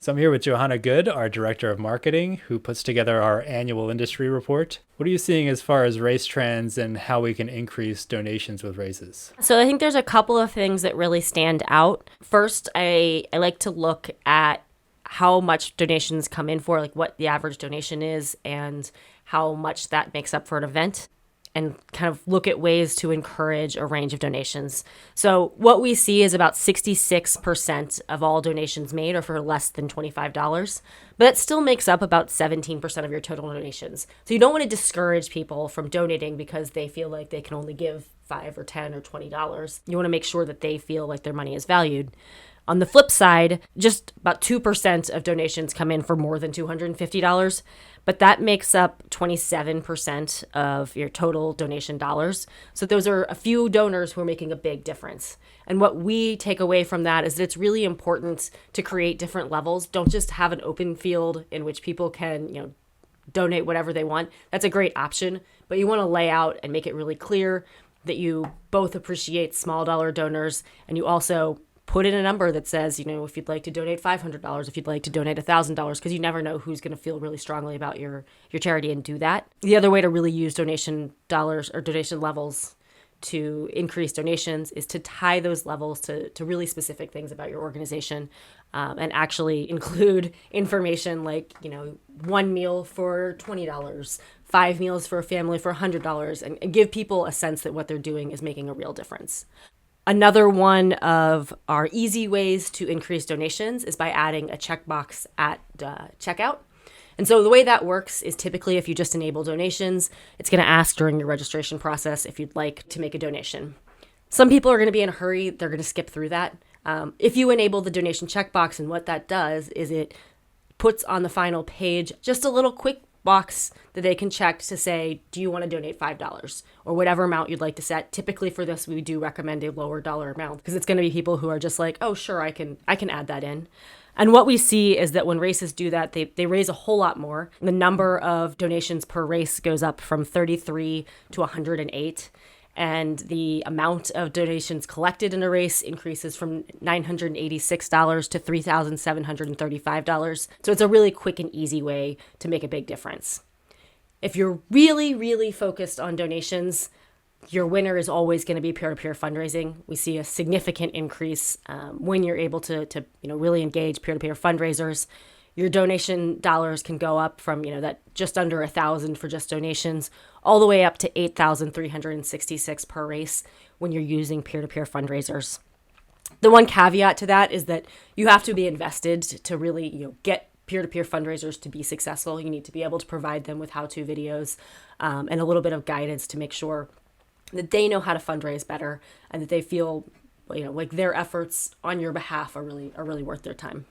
So I'm here with Johanna Good, our Director of Marketing, who puts together our annual industry report. What are you seeing as far as race trends and how we can increase donations with races? So I think there's a couple of things that really stand out. First, I like to look at how much donations come in for, like what the average donation is and how much that makes up for an event, and kind of look at ways to encourage a range of donations. So what we see is about 66% of all donations made are for less than $25, but it still makes up about 17% of your total donations. So you don't want to discourage people from donating because they feel like they can only give $5 or $10 or $20. You want to make sure that they feel like their money is valued. On the flip side, just about 2% of donations come in for more than $250, but that makes up 27% of your total donation dollars. So those are a few donors who are making a big difference. And what we take away from that is that it's really important to create different levels. Don't just have an open field in which people can, donate whatever they want. That's a great option, but you want to lay out and make it really clear that you both appreciate small dollar donors, and you also put in a number that says, if you'd like to donate $500, if you'd like to donate $1,000, because you never know who's going to feel really strongly about your charity and do that. The other way to really use donation dollars or donation levels to increase donations is to tie those levels to really specific things about your organization, and actually include information like, one meal for $20, 5 meals for a family for $100, and give people a sense that what they're doing is making a real difference. Another one of our easy ways to increase donations is by adding a checkbox at checkout. And so the way that works is typically if you just enable donations, it's going to ask during your registration process if you'd like to make a donation. Some people are going to be in a hurry. They're going to skip through that. If you enable the donation checkbox, and what that does is it puts on the final page just a little quick box that they can check to say, do you want to donate $5 or whatever amount you'd like to set. Typically for this, we do recommend a lower dollar amount because it's going to be people who are just like, oh, sure, I can add that in. And what we see is that when races do that, they raise a whole lot more. The number of donations per race goes up from 33 to 108. And the amount of donations collected in a race increases from $986 to $3,735. So it's a really quick and easy way to make a big difference. If you're really, really focused on donations, your winner is always going to be peer-to-peer fundraising. We see a significant increase when you're able to really engage peer-to-peer fundraisers. Your donation dollars can go up from, that just under $1,000 for just donations, all the way up to $8,366 per race when you're using peer-to-peer fundraisers. The one caveat to that is that you have to be invested to really, get peer-to-peer fundraisers to be successful. You need to be able to provide them with how-to videos and a little bit of guidance to make sure that they know how to fundraise better and that they feel, like their efforts on your behalf are really worth their time.